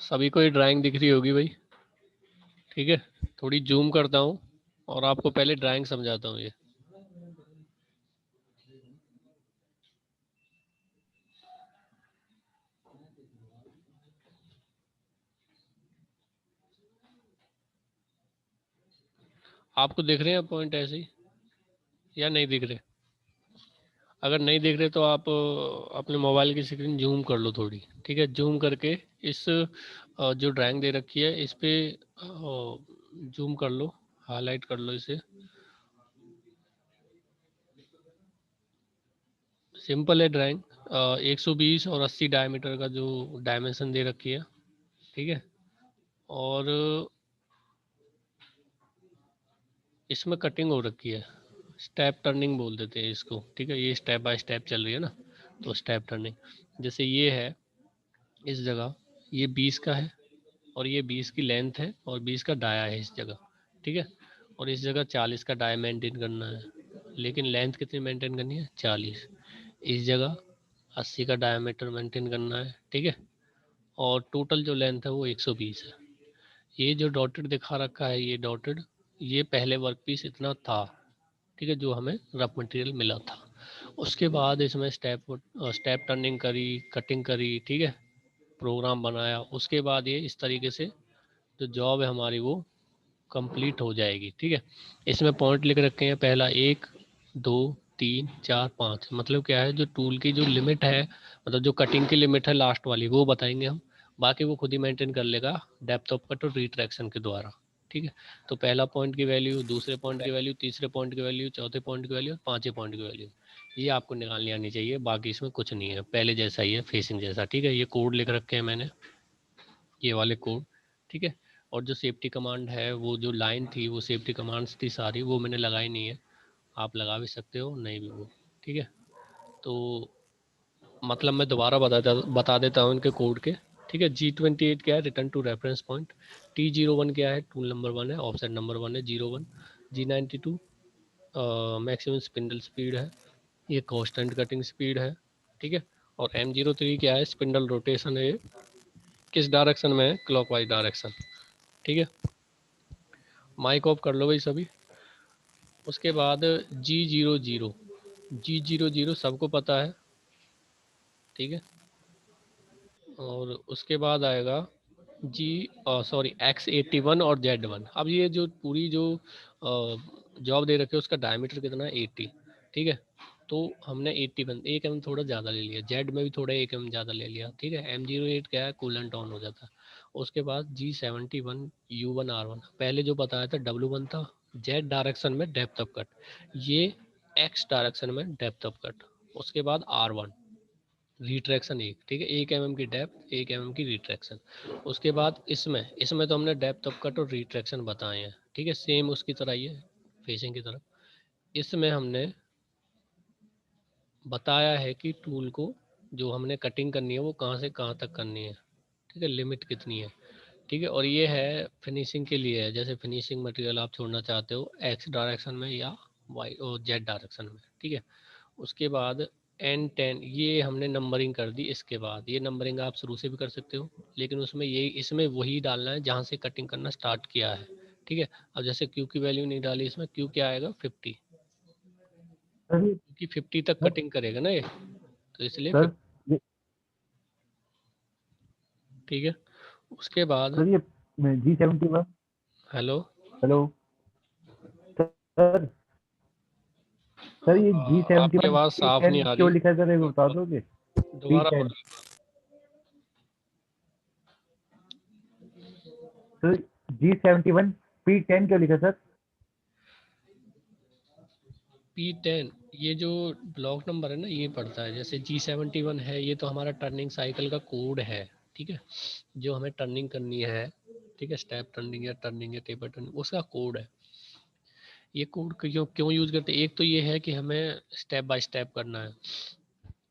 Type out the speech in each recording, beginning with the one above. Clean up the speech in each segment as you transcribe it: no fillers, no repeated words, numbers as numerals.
सभी को ये ड्राइंग दिख रही होगी भाई। ठीक है, थोड़ी जूम करता हूँ और आपको पहले ड्राइंग समझाता हूँ ये। आपको दिख रहे हैं पॉइंट ऐसे ही या नहीं दिख रहे? अगर नहीं दिख रहे तो आप अपने मोबाइल की स्क्रीन जूम कर लो थोड़ी। ठीक है, जूम करके इस जो ड्राइंग दे रखी है इस पे जूम कर लो, हाईलाइट कर लो इसे। सिंपल है ड्राइंग। 120 और 80 डायमीटर का जो डायमेंशन दे रखी है। ठीक है, और इसमें कटिंग हो रखी है, स्टेप टर्निंग बोल देते हैं इसको। ठीक है, ये स्टेप बाय स्टेप चल रही है ना, तो स्टेप टर्निंग। जैसे ये है इस जगह, ये 20 का है और ये 20 की लेंथ है और 20 का डाया है इस जगह। ठीक है, और इस जगह 40 का डाया मेंटेन करना है, लेकिन लेंथ कितनी मेंटेन करनी है? 40। इस जगह 80 का डायमीटर मेंटेन करना है। ठीक है, और टोटल जो लेंथ है वो 120 है। ये जो डॉटेड दिखा रखा है, ये डॉटेड, ये पहले वर्क पीस इतना था। ठीक है, जो हमें रफ मटेरियल मिला था। उसके बाद इसमें स्टेप टर्निंग करी, कटिंग करी। ठीक है, प्रोग्राम बनाया, उसके बाद ये इस तरीके से जो जॉब है हमारी वो कंप्लीट हो जाएगी। ठीक है, इसमें पॉइंट लिख रखे हैं, पहला 1 2 3 4 5। मतलब क्या है, जो टूल की जो लिमिट है, मतलब जो कटिंग की लिमिट है लास्ट वाली, वो बताएंगे हम। बाकी वो खुद ही मेंटेन कर लेगा डेप्थ ऑफ कट और रिट्रैक्शन के द्वारा। ठीक है, तो पहला पॉइंट की वैल्यू, दूसरे पॉइंट की वैल्यू, तीसरे पॉइंट की वैल्यू, चौथे पॉइंट की वैल्यू और पांचवें पॉइंट की वैल्यू, ये आपको निकालनी आनी चाहिए। बाकी इसमें कुछ नहीं है, पहले जैसा ही है, फेसिंग जैसा। ठीक है, ये कोड लिख रखे हैं मैंने, ये वाले कोड। ठीक है, और जो सेफ्टी कमांड है, वो जो लाइन थी वो सेफ्टी कमांड्स थी सारी, वो मैंने लगाई नहीं है। आप लगा भी सकते हो, नहीं भी वो। ठीक है, तो मतलब मैं दोबारा बता देता हूँ इनके कोड के। ठीक है, G28 क्या है? Return to reference point. T01 क्या है? टूल नंबर 1 है, ऑफसेट नंबर 1 है 01। G92 मैक्सिमम स्पिंडल स्पीड है, ये कांस्टेंट कटिंग स्पीड है। ठीक है, और M03 क्या है? स्पिंडल रोटेशन है, ये किस डायरेक्शन में है? Clockwise direction. ठीक है, माइक ऑफ कर लो भाई सभी। उसके बाद G00, G00 सबको पता है। ठीक है, और उसके बाद आएगा जी सॉरी X81 और Z1। अब ये जो पूरी जो जॉब दे रखे है उसका डायमीटर कितना है? 80। ठीक है, तो हमने 81, 1 mm थोड़ा ज़्यादा ले लिया, जेड में भी थोड़ा 1 mm ज़्यादा ले लिया। ठीक है, M08 क्या है? कूलेंट ऑन हो जाता है। उसके बाद G71 U1R1, पहले जो बताया था W1 था, जेड डायरेक्शन में डेप्थ ऑफ कट, ये एक्स डायरेक्शन में डेप्थ ऑफ कट। उसके बाद R1 रिट्रैक्शन 1। ठीक है, 1 mm की डेप्थ, 1 mm की रिट्रैक्शन। उसके बाद इसमें तो हमने डेप्थ ऑफ कट और रिट्रैक्शन बताए हैं। ठीक है, सेम उसकी तरह ही है, फेसिंग की तरफ। इसमें हमने बताया है कि टूल को जो हमने कटिंग करनी है वो कहाँ से कहाँ तक करनी है। ठीक है, लिमिट कितनी है। ठीक है, और ये है फिनिशिंग के लिए है, जैसे फिनिशिंग मटेरियल आप छोड़ना चाहते हो एक्स डायरेक्शन में या वाई और जेड डायरेक्शन में। ठीक है, उसके बाद N10, ये हमने नंबरिंग कर दी। इसके बाद ये नंबरिंग आप शुरू से भी कर सकते हो, लेकिन उसमें ये इसमें वही डालना है जहाँ से कटिंग करना स्टार्ट किया है। ठीक है, अब जैसे Q की वैल्यू नहीं डाली, इसमें Q क्या आएगा? 50, सर क्योंकि 50 तक सर कटिंग करेगा ना ये, तो इसलिए सर 50। ठीक है, उसके बाद सर ये G71। Hello, hello sir. Sir ये जी सेवेंटी आपकी वन आवाज़ पी साफ नहीं टेन आ रही क्यों लिखा है सर, एक बता है, दोगे? पी दोबारा टेन बोलो। सर, G71 P10 क्यों लिखा सर? P10 ये जो ब्लॉक नंबर है ना, ये पड़ता है। जैसे G71 है, ये तो हमारा टर्निंग साइकिल का कोड है। ठीक है, जो हमें टर्निंग करनी है। ठीक है, स्टेप टर्निंग या टेपर टर्निंग, उसका कोड है। ये कोड क्यों क्यों यूज़ करते हैं? एक तो ये है कि हमें स्टेप बाय स्टेप करना है।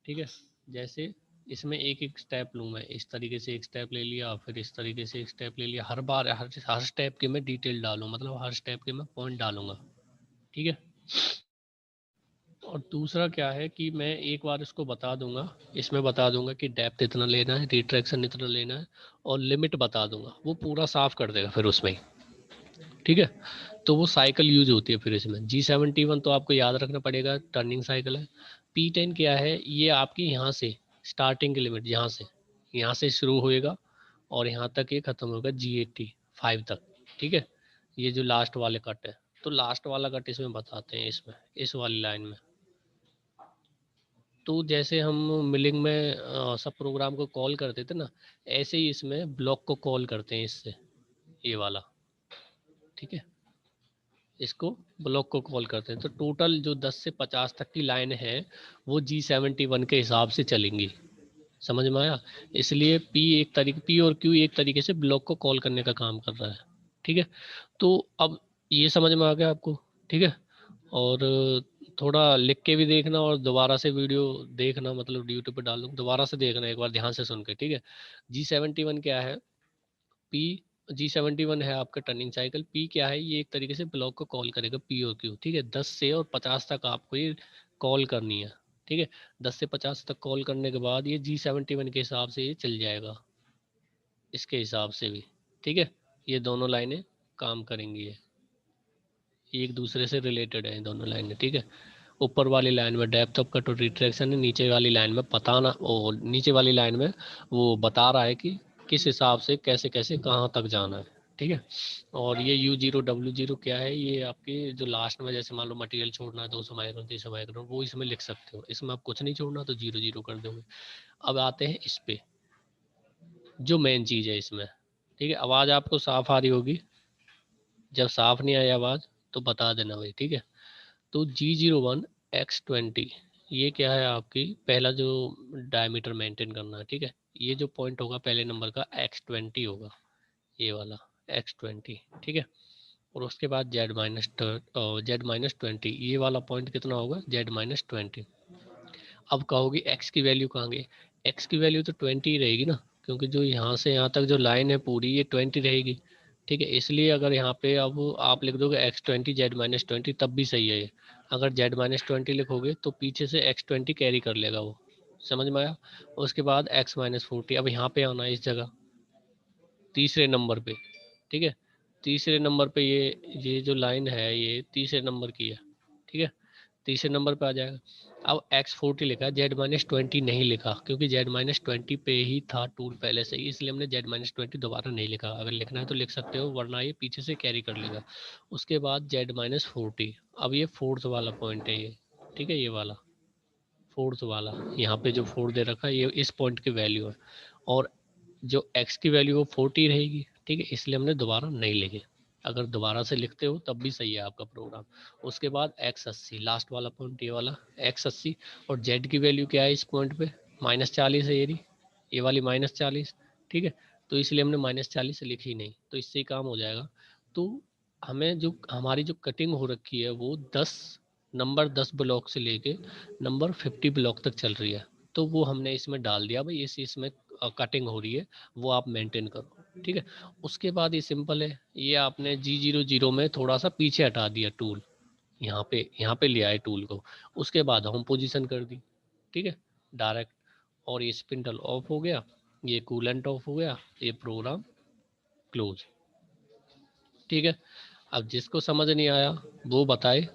ठीक है, जैसे इसमें एक एक स्टेप लूँ मैं, इस तरीके से एक स्टेप ले लिया, फिर इस तरीके से एक स्टेप ले लिया। हर बार हर स्टेप के मैं डिटेल डालूँ, मतलब हर स्टेप के मैं पॉइंट डालूंगा। ठीक है, और दूसरा क्या है कि मैं एक बार इसको बता दूंगा, इसमें बता दूंगा कि डेप्थ इतना लेना है, रिट्रैक्शन इतना लेना है, और लिमिट बता दूंगा, वो पूरा साफ कर देगा फिर उसमें ही, ठीक है। तो वो साइकिल यूज होती है फिर इसमें। G71 तो आपको याद रखना पड़ेगा, टर्निंग साइकिल है। P10 क्या है, ये आपकी यहाँ से स्टार्टिंग की लिमिट, यहाँ से शुरू होएगा और यहाँ तक ये खत्म होगा G85 तक, ठीक है। ये जो लास्ट वाले कट है, तो लास्ट वाला कट इसमें बताते हैं, इसमें इस वाली लाइन में। तो जैसे हम मिलिंग में सब प्रोग्राम को कॉल करते थे ना, ऐसे ही इसमें ब्लॉक को कॉल करते हैं इससे, ये वाला, ठीक है। इसको ब्लॉक को कॉल करते हैं। तो टोटल जो 10 से 50 तक की लाइन है वो G71 के हिसाब से चलेंगी, समझ में आया। इसलिए P और Q एक तरीके से ब्लॉक को कॉल करने का काम कर रहा है, ठीक है। तो अब ये समझ में आ गया आपको, ठीक है। और थोड़ा लिख के भी देखना और दोबारा से वीडियो देखना, मतलब यूट्यूब पे डाल दूँ, दोबारा से देखना एक बार ध्यान से सुन के, ठीक है। G71 क्या है, पी G71 है आपका टर्निंग साइकिल। पी क्या है, ये एक तरीके से ब्लॉक को कॉल करेगा, पी और क्यू, ठीक है। 10 से और 50 तक आपको ये कॉल करनी है, ठीक है। 10 से 50 तक कॉल करने के बाद ये G71 के हिसाब से ये चल जाएगा, इसके हिसाब से भी, ठीक है। ये दोनों लाइनें काम करेंगी, ये एक दूसरे से रिलेटेड है दोनों लाइनें, ठीक है। ऊपर वाली लाइन में डेप्थ ऑफ कट और रिट्रैक्शन है, नीचे वाली लाइन में बताना, और नीचे वाली लाइन में वो बता रहा है कि किस हिसाब से कैसे कैसे कहाँ तक जाना है, ठीक है। और ये U0 W0 क्या है, ये आपके जो लास्ट में, जैसे मान लो मटेरियल छोड़ना है 200 माइक्रोन 300 माइक्रोन, वो इसमें लिख सकते हो। इसमें आप कुछ नहीं छोड़ना तो 0 0 कर दोगे। अब आते हैं इस पे, जो मेन चीज़ है इसमें, ठीक है। आवाज़ आपको साफ आ रही होगी, जब साफ नहीं आई आवाज़ तो बता देना भाई, ठीक है। तो G01X20 ये क्या है, आपकी पहला जो डायमीटर मेंटेन करना है, ठीक है। ये जो पॉइंट होगा पहले नंबर का X20 होगा, ये वाला X20, ठीक है। और उसके बाद Z-20, ये वाला पॉइंट कितना होगा, Z-20। अब कहोगे एक्स की वैल्यू कहाँ गई, एक्स की वैल्यू तो 20 ही रहेगी ना, क्योंकि जो यहाँ से यहाँ तक जो लाइन है पूरी ये 20 रहेगी, ठीक है। इसलिए अगर यहाँ पे अब आप लिख दोगे X20 Z-20 तब भी सही है ये। अगर Z-20 लिखोगे तो पीछे से X20 कैरी कर लेगा वो, समझ में आया। उसके बाद X-40, अब यहाँ पे आना है इस जगह तीसरे नंबर पे, ठीक है। तीसरे नंबर पे ये जो लाइन है ये तीसरे नंबर की है, ठीक है। तीसरे नंबर पे आ जाएगा। अब X40 लिखा है, Z-20 नहीं लिखा, क्योंकि Z-20 पे ही था टूल पहले से ही, इसलिए हमने Z-20 दोबारा नहीं लिखा। अगर लिखना है तो लिख सकते हो, वरना ये पीछे से कैरी कर लेगा। उसके बाद Z-40, अब ये फोर्थ वाला पॉइंट है ये, ठीक है। ये वाला फोर्थ वाला, यहाँ पे जो फोर्थ दे रखा है ये इस पॉइंट की वैल्यू है, और जो x की वैल्यू वो 40 रहेगी, ठीक है। इसलिए हमने दोबारा नहीं लिखे। अगर दोबारा से लिखते हो तब भी सही है आपका प्रोग्राम। उसके बाद X80 लास्ट वाला पॉइंट, ये वाला X80, और z की वैल्यू क्या है इस पॉइंट पे, -40 है, ये वाली -40, ठीक है। तो इसलिए हमने -40 लिखी नहीं, तो इससे ही काम हो जाएगा। तो हमें जो हमारी जो कटिंग हो रखी है वो 10 ब्लॉक से लेके नंबर 50 ब्लॉक तक चल रही है। तो वो हमने इसमें डाल दिया भाई, इसमें कटिंग हो रही है, वो आप मेंटेन करो, ठीक है। उसके बाद ये सिंपल है, ये आपने G00 में थोड़ा सा पीछे हटा दिया टूल, यहाँ पे ले आए टूल को। उसके बाद होम पोजीशन कर दी, ठीक है, डायरेक्ट। और ये स्पिंडल ऑफ हो गया, ये कूलेंट ऑफ हो गया, ये प्रोग्राम क्लोज, ठीक है। अब जिसको समझ नहीं आया वो बताए,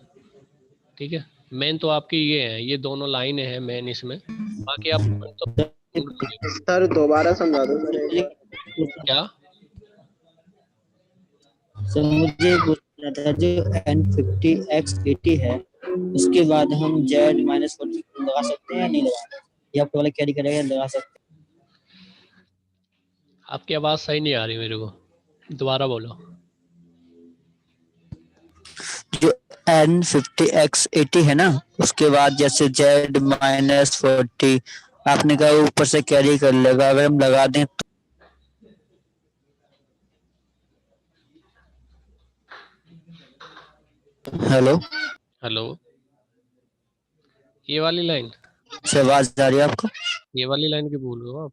ठीक है। मेन तो आपकी ये है, ये दोनों लाइनें हैं मेन इसमें, बाकी आप तो सर दोबारा समझा दो सर। क्या। सर मुझे पूछना था, जो N50X80 है उसके बाद हम Z-40 लगा सकते हैं या नहीं लगा, या आपको वाला कैरी करेगा, लगा सकते आपकी आवाज़ सही नहीं आ रही मेरे को, दोबारा बोलो। हैं? जो N50X80 है ना, उसके बाद जैसे Z-40 आपने कहा ऊपर से कैरी कर लेगा, अगर हम लगा दें तो। हेलो, हेलो, ये वाली लाइन, से आवाज आ रही है आपको? ये वाली लाइन की बोल रहे हो आप।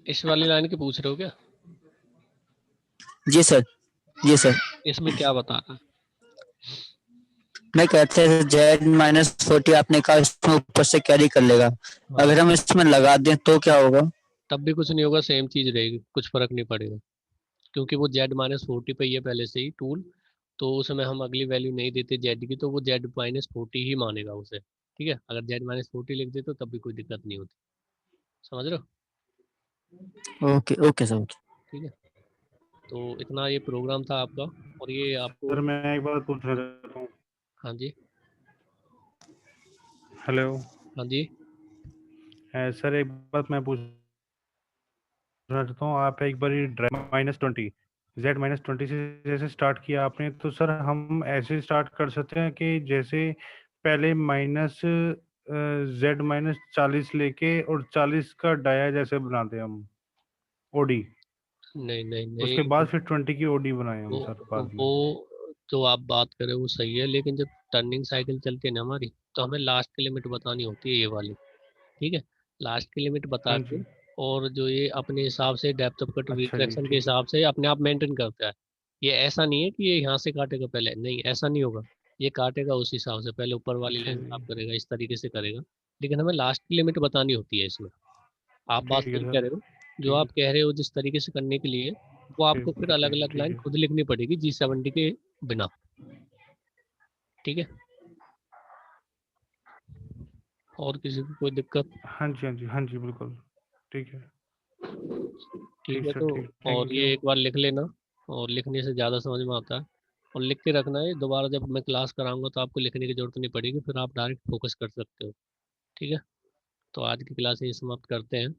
इस वाली लाइन की पूछ रहे हो क्या? जी सर, जी सर। इसमें क्या बता रहा है? मैं कहते हैं Z-40 आपने कहा इसमें ऊपर से कैरी कर लेगा, अगर हम इसमें लगा दें तो क्या होगा? तब भी कुछ नहीं होगा, सेम चीज रहेगी, कुछ फर्क नहीं पड़ेगा, क्योंकि वो Z-40 पे ही है पहले से ही टूल। तो उसमें हम अगली वैल्यू नहीं देते Z की, तो वो Z-40 ही मानेगा उसे। ठीक है, अगर Z-40 लिख दे तो तब भी कोई दिक्कत नहीं होती। समझ रहे हो? Okay okay sir. ठीक है, तो इतना ये प्रोग्राम था आपका। और ये आपको, सर मैं एक बात पूछना चाहता हूँ। हाँ जी, हेलो। हाँ जी, सर एक बात मैं पूछना चाहता हूँ, आप एक बार -20 Z-20 से जैसे स्टार्ट किया आपने, तो सर हम ऐसे स्टार्ट कर सकते हैं कि जैसे पहले Z-40 लेके और 40 का डाया जैसे बनाते हैं हम ओडी, नहीं नहीं उसके नहीं, बाद फिर 20 की ओडी बनाए हम वो सर बाद में। वो जो आप बात कर रहे हो वो सही है, लेकिन जब टर्निंग साइकिल चलती है ना हमारी, तो हमें लास्ट की लिमिट बतानी होती है ये वाली। ठीक है, लास्ट की लिमिट बता हाँ के, जी। और जो ये अपने हिसाब से डेप्थ ऑफ कट अच्छा जी, रिट्रैक्शन के ठीक है। हिसाब से अपने आप मेंटेन करता है। ये ऐसा नहीं है कि ये यहाँ से काटेगा पहले, नहीं ऐसा नहीं होगा। ये काटेगा उस हिसाब से, पहले ऊपर वाली अच्छा लाइन जी, साफ करेगा, इस तरीके से करेगा। लेकिन हमें लास्ट की लिमिट बतानी होती है इसमें। आप बात ठीक है सही कह सर, रहे हो, जो ठीक है, आप कह रहे हो जिस तरीके से करने के लिए, वो आपको फिर अलग अलग ठीक लाइन है। खुद लिखनी पड़ेगी G70 के बिना। ठीक है, और किसी को कोई दिक्कत? हाँ जी, हाँ जी, हाँ जी, बिल्कुल। ठीक है, ठीक ठीक है, सर, तो ठीक, और थैंक यू। ये एक बार लिख लेना, और लिखने से ज़्यादा समझ में आता है। और लिख के रखना है, दोबारा जब मैं क्लास कराऊंगा तो आपको लिखने की जरूरत नहीं पड़ेगी, फिर आप डायरेक्ट फोकस कर सकते हो। ठीक है, तो आज की क्लास ये समाप्त करते हैं।